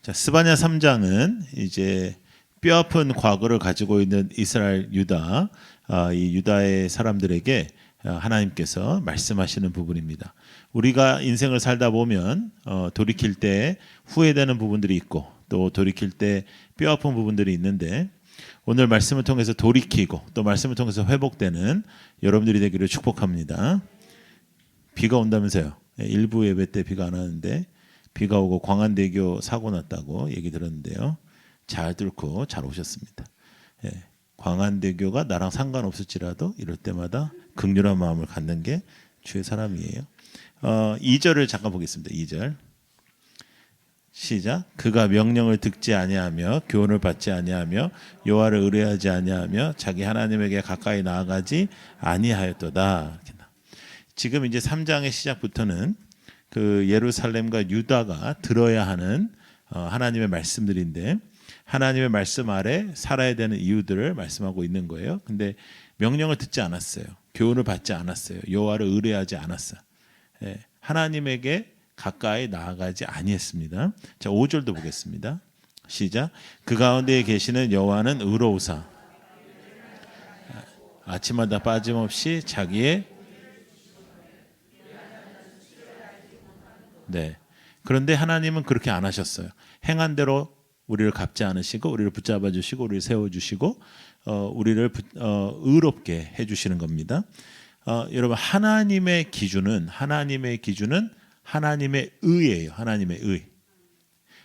자, 스바냐 3장은 이제 뼈아픈 과거를 가지고 있는 이스라엘 유다, 이 유다의 사람들에게 하나님께서 말씀하시는 부분입니다. 우리가 인생을 살다 보면 돌이킬 때 후회되는 부분들이 있고 또 돌이킬 때 뼈아픈 부분들이 있는데 오늘 말씀을 통해서 돌이키고 또 말씀을 통해서 회복되는 여러분들이 되기를 축복합니다. 비가 온다면서요. 일부 예배 때 비가 안 왔는데 비가 오고 광안대교 사고 났다고 얘기 들었는데요. 잘 뚫고 잘 오셨습니다. 광안대교가 나랑 상관없을지라도 이럴 때마다 긍휼한 마음을 갖는 게 주의 사람이에요. 2절을 잠깐 보겠습니다. 2절 시작. 그가 명령을 듣지 아니하며 교훈을 받지 아니하며 여호와를 의뢰하지 아니하며 자기 하나님에게 가까이 나아가지 아니하였도다. 지금 이제 3장의 시작부터는 그 예루살렘과 유다가 들어야 하는 하나님의 말씀들인데 하나님의 말씀 아래 살아야 되는 이유들을 말씀하고 있는 거예요. 근데 명령을 듣지 않았어요. 교훈을 받지 않았어요. 여호와를 의뢰하지 않았어요. 하나님에게 가까이 나아가지 아니했습니다. 자, 5절도 보겠습니다. 시작. 그 가운데에 계시는 여호와는 의로우사 아침마다 빠짐없이 자기의 그런데 하나님은 그렇게 안 하셨어요. 행한 대로 우리를 갚지 않으시고 우리를 붙잡아 주시고 우리를 세워 주시고 우리를 의롭게 해 주시는 겁니다. 여러분 하나님의 기준은 하나님의 의예요. 하나님의 의.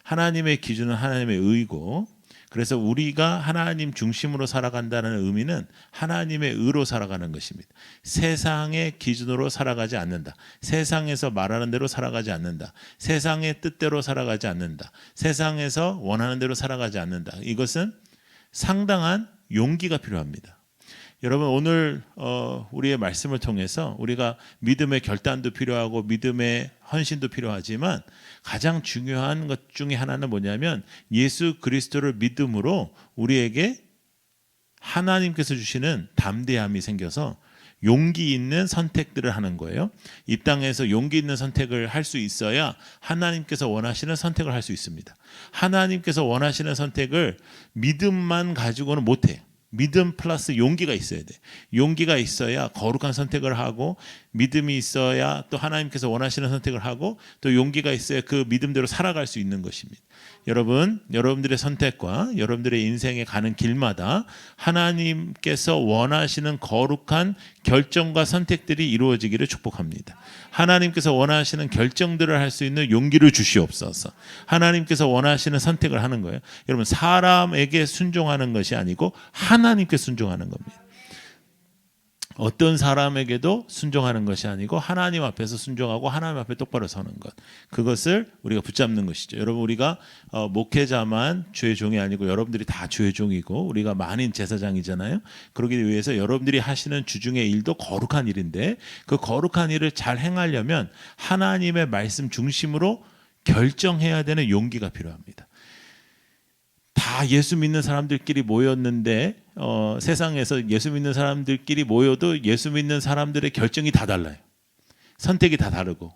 하나님의 기준은 하나님의 의고 그래서 우리가 하나님 중심으로 살아간다는 의미는 하나님의 의로 살아가는 것입니다. 세상의 기준으로 살아가지 않는다. 세상에서 말하는 대로 살아가지 않는다. 세상의 뜻대로 살아가지 않는다. 세상에서 원하는 대로 살아가지 않는다. 이것은 상당한 용기가 필요합니다. 여러분 오늘 우리의 말씀을 통해서 우리가 믿음의 결단도 필요하고 믿음의 헌신도 필요하지만 가장 중요한 것 중에 하나는 뭐냐면 예수 그리스도를 믿음으로 우리에게 하나님께서 주시는 담대함이 생겨서 용기 있는 선택들을 하는 거예요. 이 땅에서 용기 있는 선택을 할 수 있어야 하나님께서 원하시는 선택을 할 수 있습니다. 하나님께서 원하시는 선택을 믿음만 가지고는 못해요. 믿음 플러스 용기가 있어야 돼. 용기가 있어야 거룩한 선택을 하고 믿음이 있어야 또 하나님께서 원하시는 선택을 하고 또 용기가 있어야 그 믿음대로 살아갈 수 있는 것입니다. 여러분들의 선택과 여러분들의 인생에 가는 길마다 하나님께서 원하시는 거룩한 결정과 선택들이 이루어지기를 축복합니다. 하나님께서 원하시는 결정들을 할 수 있는 용기를 주시옵소서. 하나님께서 원하시는 선택을 하는 거예요. 여러분 사람에게 순종하는 것이 아니고 하나님께 순종하는 겁니다. 어떤 사람에게도 순종하는 것이 아니고 하나님 앞에서 순종하고 하나님 앞에 똑바로 서는 것. 그것을 우리가 붙잡는 것이죠. 여러분 우리가 목회자만 주의 종이 아니고 여러분들이 다 주의 종이고 우리가 만인 제사장이잖아요. 그러기 위해서 여러분들이 하시는 주중의 일도 거룩한 일인데 그 거룩한 일을 잘 행하려면 하나님의 말씀 중심으로 결정해야 되는 용기가 필요합니다. 다 예수 믿는 사람들끼리 모였는데 세상에서 예수 믿는 사람들끼리 모여도 예수 믿는 사람들의 결정이 다 달라요. 선택이 다 다르고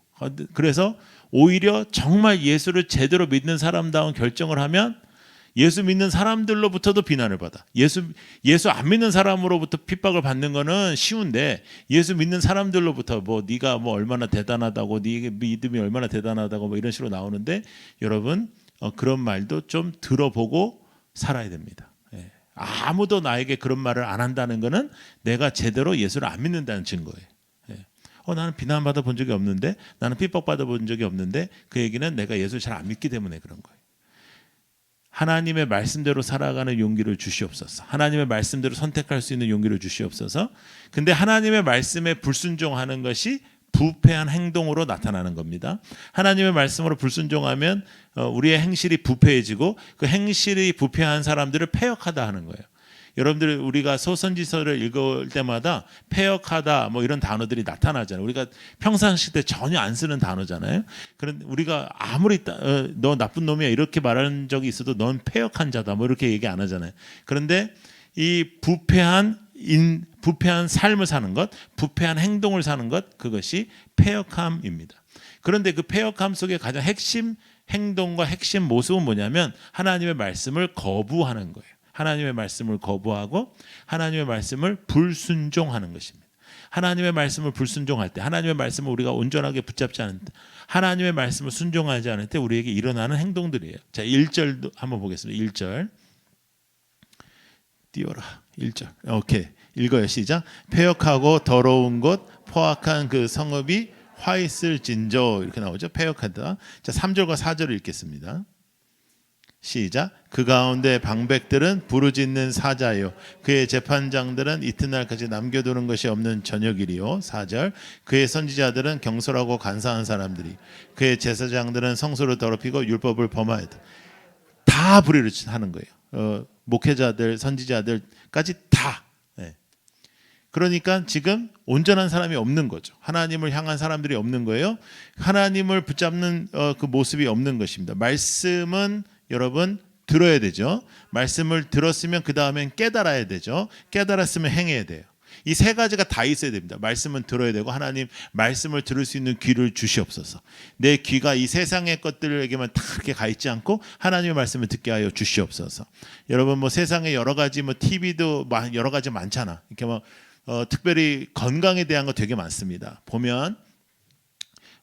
그래서 오히려 정말 예수를 제대로 믿는 사람다운 결정을 하면 예수 믿는 사람들로부터도 비난을 받아. 예수 안 믿는 사람으로부터 핍박을 받는 거는 쉬운데 예수 믿는 사람들로부터 네가 얼마나 대단하다고 네 믿음이 얼마나 대단하다고 이런 식으로 나오는데 여러분 그런 말도 좀 들어보고 살아야 됩니다. 아무도 나에게 그런 말을 안 한다는 것은 내가 제대로 예수를 안 믿는다는 증거예요. 나는 비난받아 본 적이 없는데 나는 핍박받아 본 적이 없는데 그 얘기는 내가 예수를 잘 안 믿기 때문에 그런 거예요. 하나님의 말씀대로 살아가는 용기를 주시옵소서. 하나님의 말씀대로 선택할 수 있는 용기를 주시옵소서. 근데 하나님의 말씀에 불순종하는 것이 부패한 행동으로 나타나는 겁니다. 하나님의 말씀으로 불순종하면 우리의 행실이 부패해지고 그 행실이 부패한 사람들을 패역하다 하는 거예요. 여러분들 우리가 소선지서를 읽을 때마다 패역하다 이런 단어들이 나타나잖아요. 우리가 평상시 때 전혀 안 쓰는 단어잖아요. 그런데 우리가 아무리 너 나쁜 놈이야 이렇게 말하는 적이 있어도 넌 패역한 자다 이렇게 얘기 안 하잖아요. 그런데 이 부패한 삶을 사는 것, 부패한 행동을 사는 것, 그것이 패역함입니다. 그런데 그 패역함 속에 가장 행동과 핵심 모습은 뭐냐면 하나님의 말씀을 거부하는 거예요. 하나님의 말씀을 거부하고 하나님의 말씀을 불순종하는 것입니다. 하나님의 말씀을 불순종할 때, 하나님의 말씀을 우리가 온전하게 붙잡지 않을 때, 하나님의 말씀을 순종하지 않을 때 우리에게 일어나는 행동들이에요. 자, 1절도 한번 보겠습니다. 1절 띄워라. 1절. 오케이. 읽어요. 시작. 패역하고 더러운 곳 포악한 그 성읍이 화 있을진저 이렇게 나오죠. 패역하다. 자, 3절과 4절을 읽겠습니다. 시작. 그 가운데 방백들은 부르짖는 사자요 그의 재판장들은 이튿날까지 남겨두는 것이 없는 저녁이리요. 4절. 그의 선지자들은 경솔하고 간사한 사람들이 그의 제사장들은 성소를 더럽히고 율법을 범하였다. 다 불의를 하는 거예요. 목회자들, 선지자들까지 다. 네. 그러니까 지금 온전한 사람이 없는 거죠. 하나님을 향한 사람들이 없는 거예요. 하나님을 붙잡는 그 모습이 없는 것입니다. 말씀은 여러분 들어야 되죠. 말씀을 들었으면 그 다음엔 깨달아야 되죠. 깨달았으면 행해야 돼요. 이 세 가지가 다 있어야 됩니다. 말씀은 들어야 되고 하나님 말씀을 들을 수 있는 귀를 주시옵소서. 내 귀가 이 세상의 것들에게만 다 그렇게 가 있지 않고 하나님의 말씀을 듣게 하여 주시옵소서. 여러분 뭐 세상에 여러 가지 뭐 TV도 여러 가지 많잖아. 이렇게 뭐 특별히 건강에 대한 거 되게 많습니다. 보면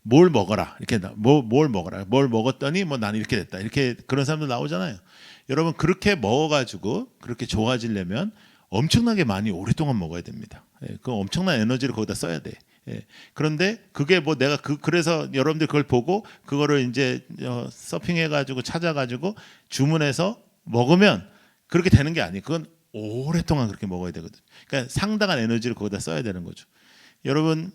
뭘 먹어라 이렇게 뭘 먹어라 뭘 먹었더니 뭐 나는 이렇게 됐다 이렇게 그런 사람들 나오잖아요. 여러분 그렇게 먹어가지고 그렇게 좋아지려면 엄청나게 많이 오랫동안 먹어야 됩니다. 그 엄청난 에너지를 거기다 써야 돼. 그런데 그게 뭐 내가 그래서 여러분들 그걸 보고 그거를 이제 서핑해가지고 찾아가지고 주문해서 먹으면 그렇게 되는 게 아니에요. 그건 오랫동안 그렇게 먹어야 되거든요. 그러니까 상당한 에너지를 거기다 써야 되는 거죠. 여러분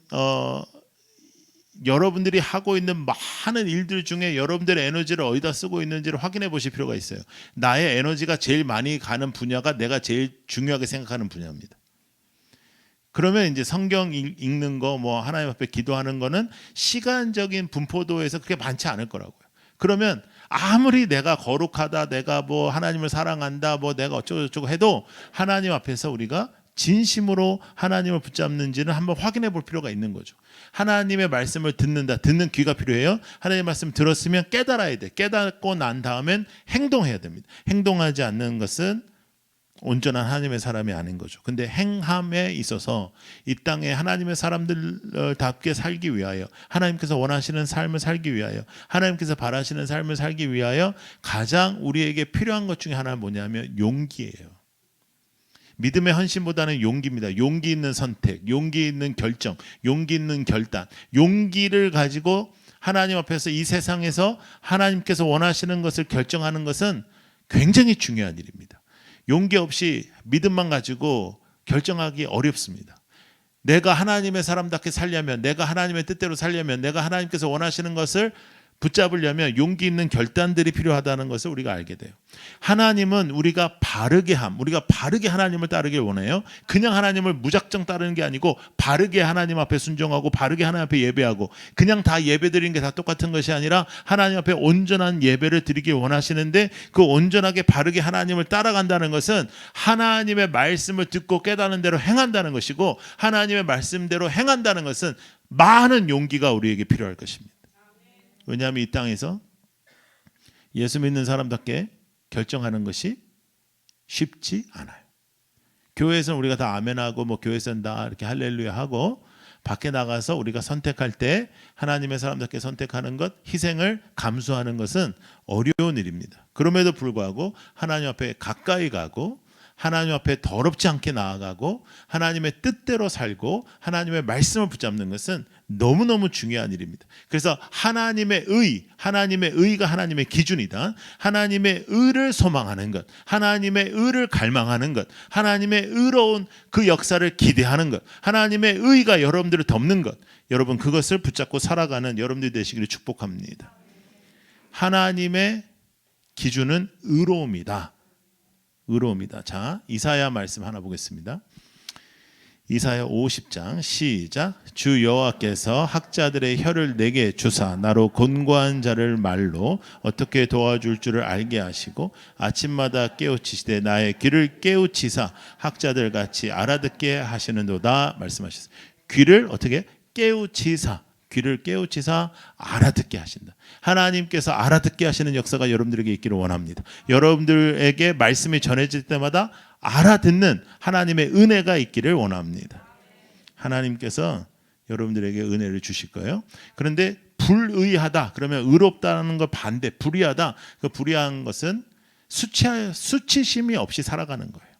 여러분들이 하고 있는 많은 일들 중에 여러분들의 에너지를 어디다 쓰고 있는지를 확인해 보실 필요가 있어요. 나의 에너지가 제일 많이 가는 분야가 내가 제일 중요하게 생각하는 분야입니다. 그러면 이제 성경 읽는 거, 뭐 하나님 앞에 기도하는 거는 시간적인 분포도에서 그렇게 많지 않을 거라고요. 그러면 아무리 내가 거룩하다, 내가 뭐 하나님을 사랑한다, 뭐 내가 어쩌고 해도 하나님 앞에서 우리가 진심으로 하나님을 붙잡는지는 한번 확인해 볼 필요가 있는 거죠. 하나님의 말씀을 듣는 귀가 필요해요. 하나님의 말씀 들었으면 깨달아야 돼. 깨닫고 난 다음엔 행동해야 됩니다. 행동하지 않는 것은 온전한 하나님의 사람이 아닌 거죠. 근데 행함에 있어서 이 땅에 하나님의 사람들답게 살기 위하여, 하나님께서 원하시는 삶을 살기 위하여, 하나님께서 바라시는 삶을 살기 위하여 가장 우리에게 필요한 것 중에 하나는 뭐냐면 용기예요. 믿음의 헌신보다는 용기입니다. 용기 있는 선택, 용기 있는 결정, 용기 있는 결단, 용기를 가지고 하나님 앞에서 이 세상에서 하나님께서 원하시는 것을 결정하는 것은 굉장히 중요한 일입니다. 용기 없이 믿음만 가지고 결정하기 어렵습니다. 내가 하나님의 사람답게 살려면, 내가 하나님의 뜻대로 살려면, 내가 하나님께서 원하시는 것을 붙잡으려면 용기 있는 결단들이 필요하다는 것을 우리가 알게 돼요. 하나님은 우리가 바르게 하나님을 따르길 원해요. 그냥 하나님을 무작정 따르는 게 아니고 바르게 하나님 앞에 순종하고 바르게 하나님 앞에 예배하고 그냥 다 예배 드리는 게 다 똑같은 것이 아니라 하나님 앞에 온전한 예배를 드리길 원하시는데 그 온전하게 바르게 하나님을 따라간다는 것은 하나님의 말씀을 듣고 깨닫는 대로 행한다는 것이고 하나님의 말씀대로 행한다는 것은 많은 용기가 우리에게 필요할 것입니다. 왜냐하면 이 땅에서 예수 믿는 사람답게 결정하는 것이 쉽지 않아요. 교회에서는 우리가 다 아멘하고 뭐 교회에서는 다 이렇게 할렐루야 하고 밖에 나가서 우리가 선택할 때 하나님의 사람답게 선택하는 것, 희생을 감수하는 것은 어려운 일입니다. 그럼에도 불구하고 하나님 앞에 가까이 가고 하나님 앞에 더럽지 않게 나아가고 하나님의 뜻대로 살고 하나님의 말씀을 붙잡는 것은 너무너무 중요한 일입니다. 그래서 하나님의 의가 하나님의 기준이다. 하나님의 의를 소망하는 것, 하나님의 의를 갈망하는 것, 하나님의 의로운 그 역사를 기대하는 것, 하나님의 의가 여러분들을 덮는 것, 여러분 그것을 붙잡고 살아가는 여러분들이 되시기를 축복합니다. 하나님의 기준은 의로움이다. 자, 이사야 말씀 하나 보겠습니다. 이사야 50장 시작. 주 여호와께서 학자들의 혀를 내게 주사 나로 곤고한 자를 말로 어떻게 도와줄 줄을 알게 하시고 아침마다 깨우치시되 나의 귀를 깨우치사 학자들 같이 알아듣게 하시는도다 말씀하셨어요. 귀를 어떻게 깨우치사 귀를 깨우치사 알아듣게 하신다. 하나님께서 알아듣게 하시는 역사가 여러분들에게 있기를 원합니다. 여러분들에게 말씀이 전해질 때마다 알아듣는 하나님의 은혜가 있기를 원합니다. 하나님께서 여러분들에게 은혜를 주실 거예요. 그런데 불의하다 그러면 의롭다는 거 반대, 불의하다. 그 불의한 것은 수치심이 없이 살아가는 거예요.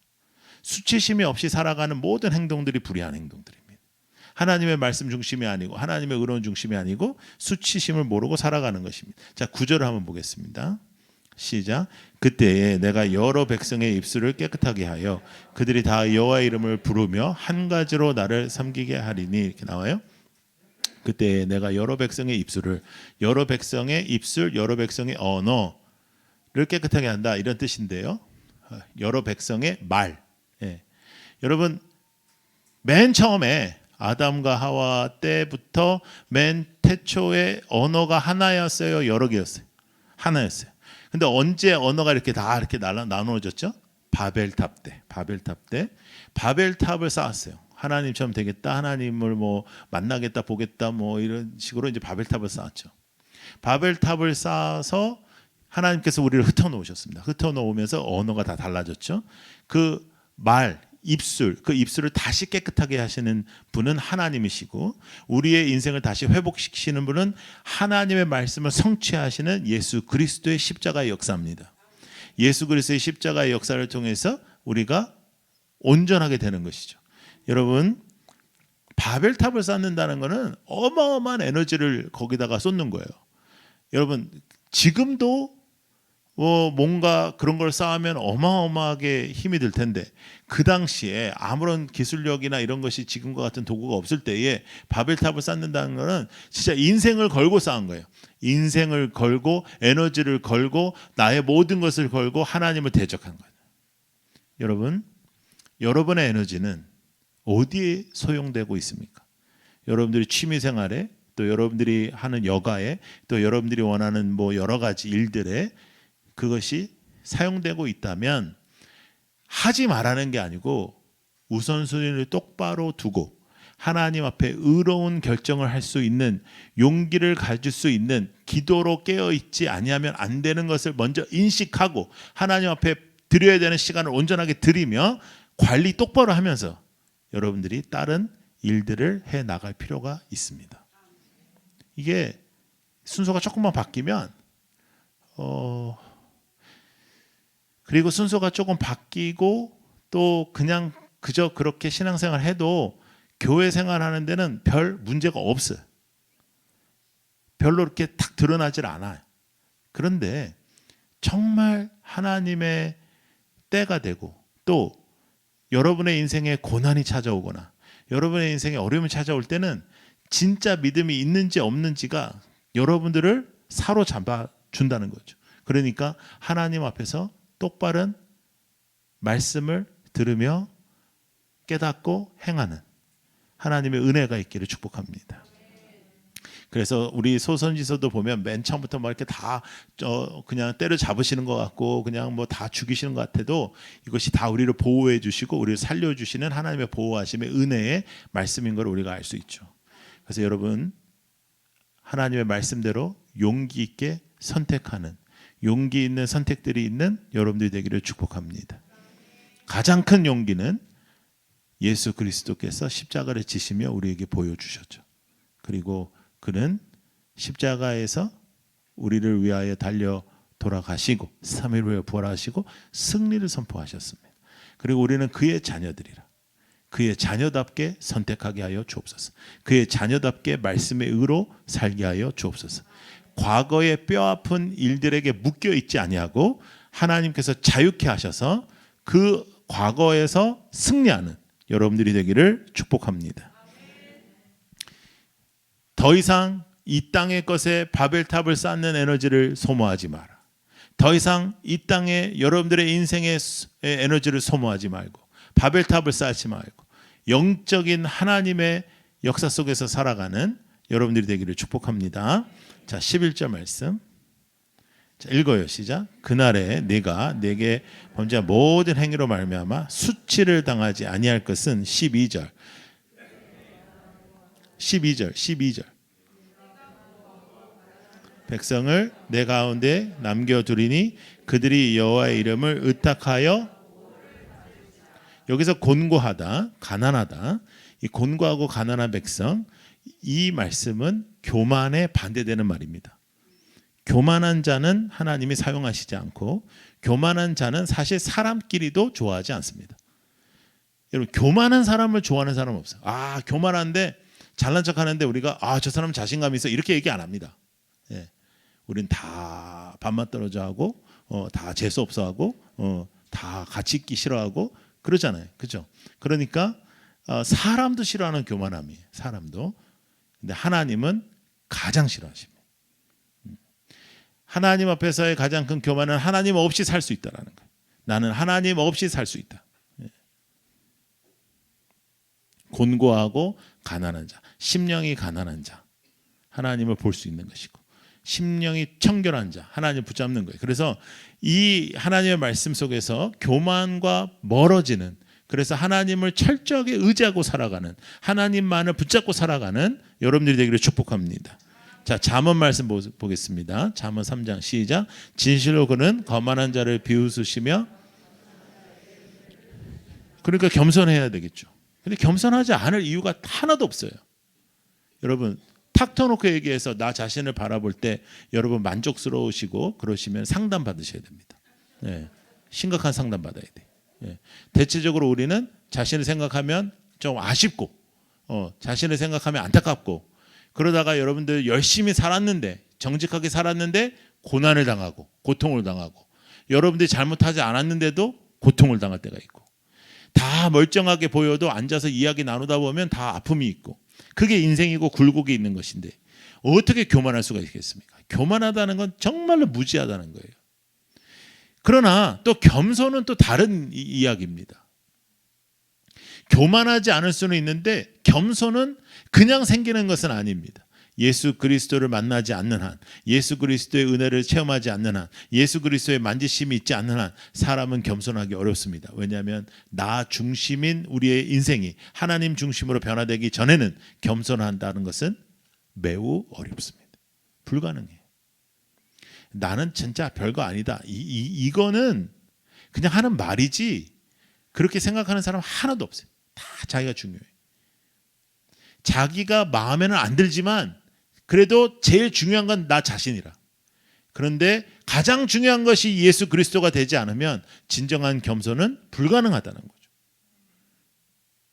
수치심이 없이 살아가는 모든 행동들이 불의한 행동들입니다. 하나님의 말씀 중심이 아니고 하나님의 의로운 중심이 아니고 수치심을 모르고 살아가는 것입니다. 자, 9절을 한번 보겠습니다. 시작. 그때에 내가 여러 백성의 입술을 깨끗하게 하여 그들이 다 여호와의 이름을 부르며 한 가지로 나를 섬기게 하리니. 이렇게 나와요. 그때에 내가 여러 백성의 입술을, 여러 백성의 입술, 여러 백성의 언어를 깨끗하게 한다, 이런 뜻인데요. 여러 백성의 말. 예. 여러분, 맨 처음에 아담과 하와 때부터 맨 태초의 언어가 하나였어요, 여러 개였어요? 하나였어요. 근데 언제 언어가 이렇게 다 이렇게 나누어졌죠? 바벨탑 때. 바벨탑을 쌓았어요. 하나님처럼 되겠다, 하나님을 뭐 만나겠다, 보겠다, 뭐 이런 식으로 이제 바벨탑을 쌓았죠. 바벨탑을 쌓아서 하나님께서 우리를 흩어놓으셨습니다. 흩어놓으면서 언어가 다 달라졌죠. 그 말, 입술, 그 입술을 다시 깨끗하게 하시는 분은 하나님이시고, 우리의 인생을 다시 회복시키시는 분은 하나님의 말씀을 성취하시는 예수 그리스도의 십자가의 역사입니다. 예수 그리스도의 십자가의 역사를 통해서 우리가 온전하게 되는 것이죠. 여러분, 바벨탑을 쌓는다는 것은 어마어마한 에너지를 거기다가 쏟는 거예요. 여러분, 지금도 뭔가 그런 걸 쌓으면 어마어마하게 힘이 들 텐데, 그 당시에 아무런 기술력이나 이런 것이 지금과 같은 도구가 없을 때에 바벨탑을 쌓는다는 것은 진짜 인생을 걸고 쌓은 거예요. 인생을 걸고 에너지를 걸고 나의 모든 것을 걸고 하나님을 대적한 거예요. 여러분, 여러분의 에너지는 어디에 소용되고 있습니까? 여러분들이 취미생활에, 또 여러분들이 하는 여가에, 또 여러분들이 원하는 뭐 여러 가지 일들에 그것이 사용되고 있다면 하지 말라는 게 아니고 우선순위를 똑바로 두고 하나님 앞에 의로운 결정을 할 수 있는 용기를 가질 수 있는, 기도로 깨어있지 아니하면 안 되는 것을 먼저 인식하고 하나님 앞에 드려야 되는 시간을 온전하게 드리며 관리 똑바로 하면서 여러분들이 다른 일들을 해 나갈 필요가 있습니다. 이게 순서가 조금만 바뀌면 그리고 순서가 조금 바뀌고 또 그냥 그저 그렇게 신앙생활 해도 교회 생활하는 데는 별 문제가 없어요. 별로 이렇게 탁 드러나질 않아요. 그런데 정말 하나님의 때가 되고 또 여러분의 인생에 고난이 찾아오거나 여러분의 인생에 어려움이 찾아올 때는 진짜 믿음이 있는지 없는지가 여러분들을 사로잡아 준다는 거죠. 그러니까 하나님 앞에서 똑바른 말씀을 들으며 깨닫고 행하는 하나님의 은혜가 있기를 축복합니다. 그래서 우리 소선지서도 보면 맨 처음부터 막 이렇게 다 그냥 때려 잡으시는 것 같고 그냥 뭐 다 죽이시는 것 같아도 이것이 다 우리를 보호해 주시고 우리를 살려 주시는 하나님의 보호하심의 은혜의 말씀인 걸 우리가 알 수 있죠. 그래서 여러분, 하나님의 말씀대로 용기 있게 선택하는, 용기 있는 선택들이 있는 여러분들이 되기를 축복합니다. 가장 큰 용기는 예수 그리스도께서 십자가를 지시며 우리에게 보여주셨죠. 그리고 그는 십자가에서 우리를 위하여 달려 돌아가시고 3일 후에 부활하시고 승리를 선포하셨습니다. 그리고 우리는 그의 자녀들이라. 그의 자녀답게 선택하게 하여 주옵소서. 그의 자녀답게 말씀의 의로 살게 하여 주옵소서. 과거의 뼈아픈 일들에게 묶여 있지 아니하고 하나님께서 자유케 하셔서 그 과거에서 승리하는 여러분들이 되기를 축복합니다. 더 이상 이 땅의 것에 바벨탑을 쌓는 에너지를 소모하지 마라. 더 이상 이 땅에 여러분들의 인생의 에너지를 소모하지 말고 바벨탑을 쌓지 말고 영적인 하나님의 역사 속에서 살아가는 여러분들이 되기를 축복합니다. 자, 11절 말씀. 자, 읽어요. 시작. 그날에 네가 내게 범죄한 모든 행위로 말미암아 수치를 당하지 아니할 것은 12절. 백성을 내 가운데 남겨두리니 그들이 여호와의 이름을 의탁하여. 여기서 곤고하다, 가난하다, 이 곤고하고 가난한 백성, 이 말씀은 교만에 반대되는 말입니다. 교만한 자는 하나님이 사용하시지 않고 교만한 자는 사실 사람끼리도 좋아하지 않습니다. 여러분, 교만한 사람을 좋아하는 사람은 없어요. 교만한데 잘난 척하는데 우리가 저 사람 자신감이 있어 이렇게 얘기 안 합니다. 예. 우린 다 반만 떨어져 하고 다 재수 없어 하고 다 같이 있기 싫어하고 그러잖아요. 그죠? 그러니까 사람도 싫어하는 교만함이에요. 사람도. 근데 하나님은 가장 싫어하십니다. 하나님 앞에서의 가장 큰 교만은 하나님 없이 살 수 있다라는 거예요. 나는 하나님 없이 살 수 있다. 곤고하고 가난한 자, 심령이 가난한 자, 하나님을 볼 수 있는 것이고, 심령이 청결한 자, 하나님 붙잡는 거예요. 그래서 이 하나님의 말씀 속에서 교만과 멀어지는, 그래서 하나님을 철저하게 의지하고 살아가는, 하나님만을 붙잡고 살아가는 여러분들이 되기를 축복합니다. 자, 잠언 말씀 보겠습니다. 잠언 3장 시작. 진실로 그는 거만한 자를 비웃으시며. 그러니까 겸손해야 되겠죠. 근데 겸손하지 않을 이유가 하나도 없어요. 여러분, 탁 터놓고 얘기해서 나 자신을 바라볼 때 여러분 만족스러우시고 그러시면 상담 받으셔야 됩니다. 심각한 상담 받아야 돼요. 대체적으로 우리는 자신을 생각하면 좀 아쉽고 자신을 생각하면 안타깝고, 그러다가 여러분들 열심히 살았는데, 정직하게 살았는데 고난을 당하고 고통을 당하고, 여러분들이 잘못하지 않았는데도 고통을 당할 때가 있고, 다 멀쩡하게 보여도 앉아서 이야기 나누다 보면 다 아픔이 있고, 그게 인생이고 굴곡이 있는 것인데 어떻게 교만할 수가 있겠습니까? 교만하다는 건 정말로 무지하다는 거예요. 그러나 또 겸손은 또 다른 이야기입니다. 교만하지 않을 수는 있는데 겸손은 그냥 생기는 것은 아닙니다. 예수 그리스도를 만나지 않는 한, 예수 그리스도의 은혜를 체험하지 않는 한, 예수 그리스도의 만지심이 있지 않는 한 사람은 겸손하기 어렵습니다. 왜냐하면 나 중심인 우리의 인생이 하나님 중심으로 변화되기 전에는 겸손한다는 것은 매우 어렵습니다. 불가능해요. 나는 진짜 별거 아니다. 이거는 그냥 하는 말이지 그렇게 생각하는 사람 하나도 없어요. 다 자기가 중요해요. 자기가 마음에는 안 들지만 그래도 제일 중요한 건 나 자신이라. 그런데 가장 중요한 것이 예수 그리스도가 되지 않으면 진정한 겸손은 불가능하다는 거죠.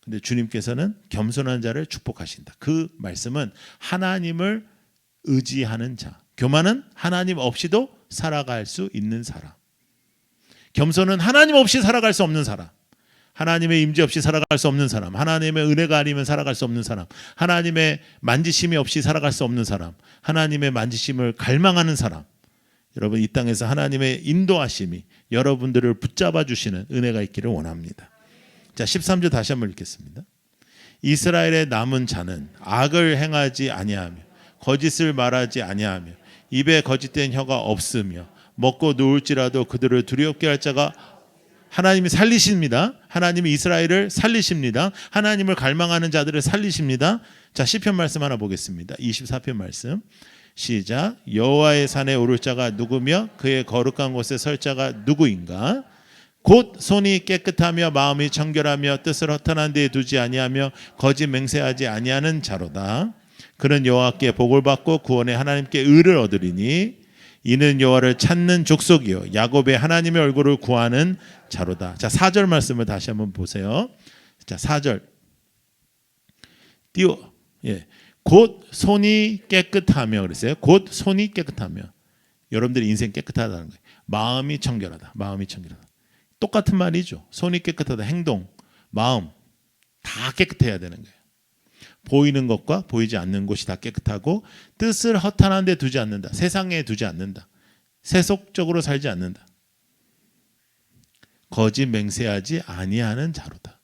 근데 주님께서는 겸손한 자를 축복하신다. 그 말씀은 하나님을 의지하는 자, 교만은 하나님 없이도 살아갈 수 있는 사람, 겸손은 하나님 없이 살아갈 수 없는 사람, 하나님의 임재 없이 살아갈 수 없는 사람, 하나님의 은혜가 아니면 살아갈 수 없는 사람, 하나님의 만지심이 없이 살아갈 수 없는 사람, 하나님의 만지심을 갈망하는 사람. 여러분, 이 땅에서 하나님의 인도하심이 여러분들을 붙잡아 주시는 은혜가 있기를 원합니다. 자, 13절 다시 한번 읽겠습니다. 이스라엘의 남은 자는 악을 행하지 아니하며 거짓을 말하지 아니하며 입에 거짓된 혀가 없으며 먹고 누울지라도 그들을 두렵게 할 자가. 하나님이 살리십니다. 하나님이 이스라엘을 살리십니다. 하나님을 갈망하는 자들을 살리십니다. 자, 시편 말씀 하나 보겠습니다. 24편 말씀 시작. 여호와의 산에 오를 자가 누구며 그의 거룩한 곳에 설 자가 누구인가? 곧 손이 깨끗하며 마음이 청결하며 뜻을 허탄한 데에 두지 아니하며 거짓 맹세하지 아니하는 자로다. 그는 여호와께 복을 받고 구원의 하나님께 의를 얻으리니 이는 여호와를 찾는 족속이요 야곱의 하나님의 얼굴을 구하는 자로다. 자, 4절 말씀을 다시 한번 보세요. 자, 4절 띄워. 곧 손이 깨끗하며 그랬어요. 곧 손이 깨끗하며. 여러분들의 인생 깨끗하다는 거예요. 마음이 청결하다. 마음이 청결하다. 똑같은 말이죠. 손이 깨끗하다. 행동, 마음 다 깨끗해야 되는 거예요. 보이는 것과 보이지 않는 곳이 다 깨끗하고 뜻을 허탄한 데 두지 않는다. 세상에 두지 않는다. 세속적으로 살지 않는다. 거짓 맹세하지 아니하는 자로다.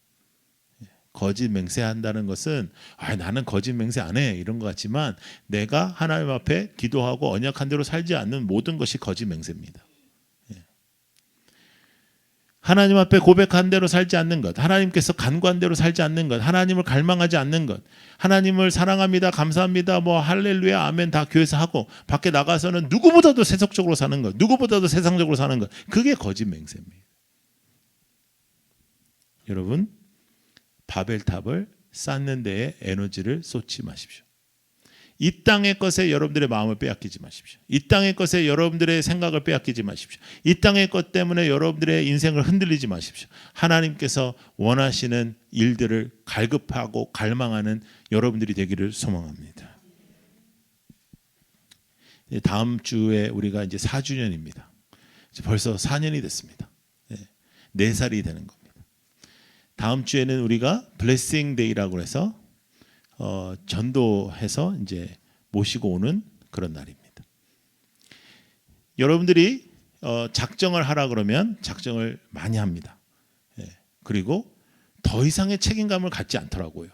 거짓 맹세한다는 것은 나는 거짓 맹세 안 해 이런 것 같지만 내가 하나님 앞에 기도하고 언약한 대로 살지 않는 모든 것이 거짓 맹세입니다. 하나님 앞에 고백한 대로 살지 않는 것, 하나님께서 간구한 대로 살지 않는 것, 하나님을 갈망하지 않는 것, 하나님을 사랑합니다, 감사합니다, 뭐 할렐루야, 아멘 다 교회에서 하고 밖에 나가서는 누구보다도 세속적으로 사는 것, 누구보다도 세상적으로 사는 것, 그게 거짓 맹세입니다. 여러분, 바벨탑을 쌓는 데에 에너지를 쏟지 마십시오. 이 땅의 것에 여러분들의 마음을 빼앗기지 마십시오. 이 땅의 것에 여러분들의 생각을 빼앗기지 마십시오. 이 땅의 것 때문에 여러분들의 인생을 흔들리지 마십시오. 하나님께서 원하시는 일들을 갈급하고 갈망하는 여러분들이 되기를 소망합니다. 다음 주에 우리가 이제 4주년입니다. 벌써 4년이 됐습니다. 4살이 되는 겁니다. 다음 주에는 우리가 블레싱 데이라고 해서 전도해서 이제 모시고 오는 그런 날입니다. 여러분들이 작정을 하라 그러면 작정을 많이 합니다. 그리고 더 이상의 책임감을 갖지 않더라고요.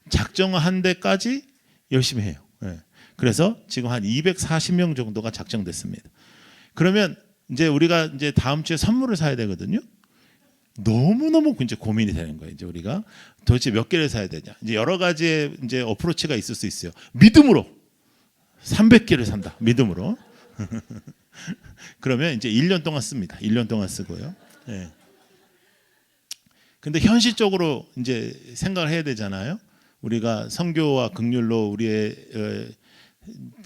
작정한 데까지 열심히 해요. 그래서 지금 한 240명 정도가 작정됐습니다. 그러면 이제 우리가 이제 다음 주에 선물을 사야 되거든요. 너무너무 이제 고민이 되는 거예요. 이제 우리가 도대체 몇 개를 사야 되냐. 이제 여러 가지의 이제 어프로치가 있을 수 있어요. 믿음으로 300개를 산다. 믿음으로. 그러면 이제 1년 동안 씁니다. 1년 동안 쓰고요. 예. 근데 현실적으로 이제 생각을 해야 되잖아요. 우리가 선교와 긍휼로 우리의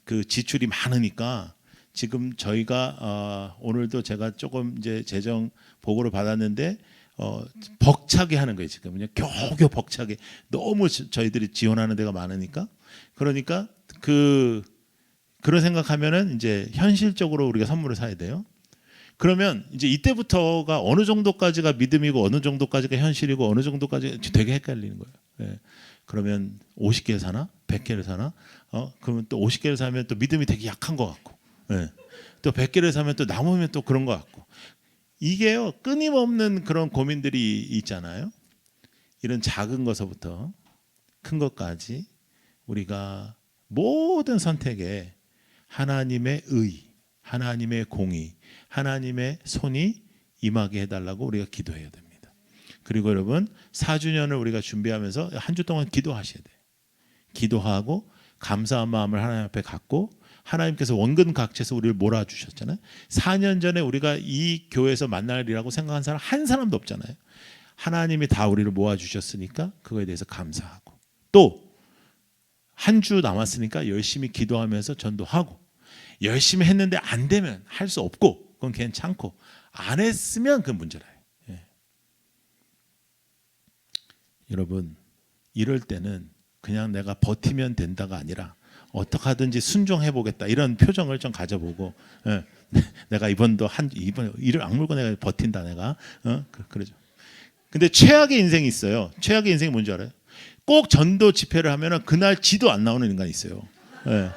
그 지출이 많으니까 지금 저희가 오늘도 제가 조금 이제 재정 보고를 받았는데 벅차게 하는 거예요. 지금 그냥 겨우겨우 벅차게 너무 저희들이 지원하는 데가 많으니까 그러니까 그런 생각하면은 이제 현실적으로 우리가 선물을 사야 돼요. 그러면 이제 이때부터가 어느 정도까지가 믿음이고 어느 정도까지가 현실이고 어느 정도까지 되게 헷갈리는 거예요. 예. 그러면 50개를 사나 100개를 사나 그러면 또 50개를 사면 또 믿음이 되게 약한 것 같고 예. 또 100개를 사면 또 남으면 또 그런 것 같고 이게요 끊임없는 그런 고민들이 있잖아요. 이런 작은 것부터 큰 것까지 우리가 모든 선택에 하나님의 의, 하나님의 공의, 하나님의 손이 임하게 해달라고 우리가 기도해야 됩니다. 그리고 여러분 4주년을 우리가 준비하면서 한 주 동안 기도하셔야 돼요. 기도하고 감사한 마음을 하나님 앞에 갖고 하나님께서 원근각지에서 우리를 몰아주셨잖아요. 4년 전에 우리가 이 교회에서 만날이라고 생각한 사람 한 사람도 없잖아요. 하나님이 다 우리를 모아주셨으니까 그거에 대해서 감사하고 또 한 주 남았으니까 열심히 기도하면서 전도하고 열심히 했는데 안 되면 할 수 없고 그건 괜찮고 안 했으면 그건 문제라요. 예. 여러분 이럴 때는 그냥 내가 버티면 된다가 아니라 어떻게 하든지 순종해 보겠다 이런 표정을 좀 가져보고 예. 내가 이번 이를 악물고 내가 버틴다 내가 그러죠. 근데 최악의 인생이 있어요. 최악의 인생이 뭔지 알아요? 꼭 전도 집회를 하면은 그날 지도 안 나오는 인간이 있어요. 예.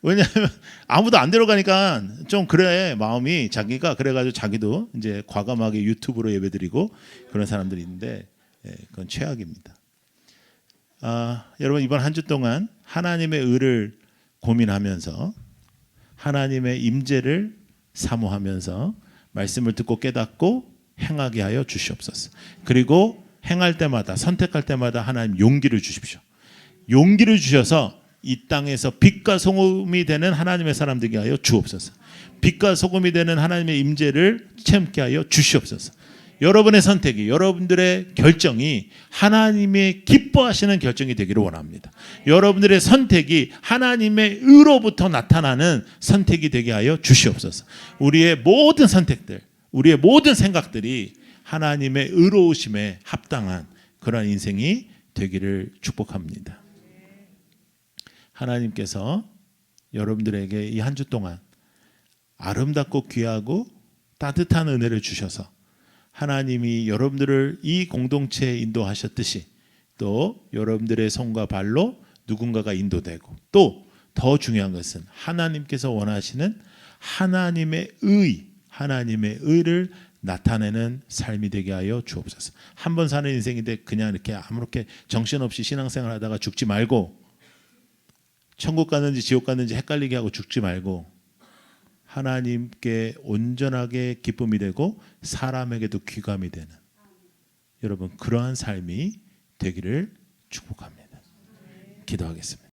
왜냐하면 아무도 안 데려가니까 좀 그래 마음이 자기가 그래가지고 자기도 이제 과감하게 유튜브로 예배드리고 그런 사람들이 있는데 예, 그건 최악입니다. 여러분 이번 한 주 동안 하나님의 의를 고민하면서 하나님의 임재를 사모하면서 말씀을 듣고 깨닫고 행하게 하여 주시옵소서. 그리고 행할 때마다 선택할 때마다 하나님 용기를 주십시오. 용기를 주셔서 이 땅에서 빛과 소금이 되는 하나님의 사람 되게 하여 주옵소서. 빛과 소금이 되는 하나님의 임재를 체험케 하여 주시옵소서. 여러분의 선택이 여러분들의 결정이 하나님의 기뻐하시는 결정이 되기를 원합니다. 여러분들의 선택이 하나님의 의로부터 나타나는 선택이 되게 하여 주시옵소서. 우리의 모든 선택들 우리의 모든 생각들이 하나님의 의로우심에 합당한 그런 인생이 되기를 축복합니다. 하나님께서 여러분들에게 이 한 주 동안 아름답고 귀하고 따뜻한 은혜를 주셔서 하나님이 여러분들을 이 공동체에 인도하셨듯이 또 여러분들의 손과 발로 누군가가 인도되고 또 더 중요한 것은 하나님께서 원하시는 하나님의 의를 나타내는 삶이 되게 하여 주옵소서. 한 번 사는 인생인데 그냥 이렇게 아무렇게 정신없이 신앙생활 하다가 죽지 말고 천국 갔는지 지옥 갔는지 헷갈리게 하고 죽지 말고 하나님께 온전하게 기쁨이 되고 사람에게도 귀감이 되는 여러분 그러한 삶이 되기를 축복합니다. 기도하겠습니다.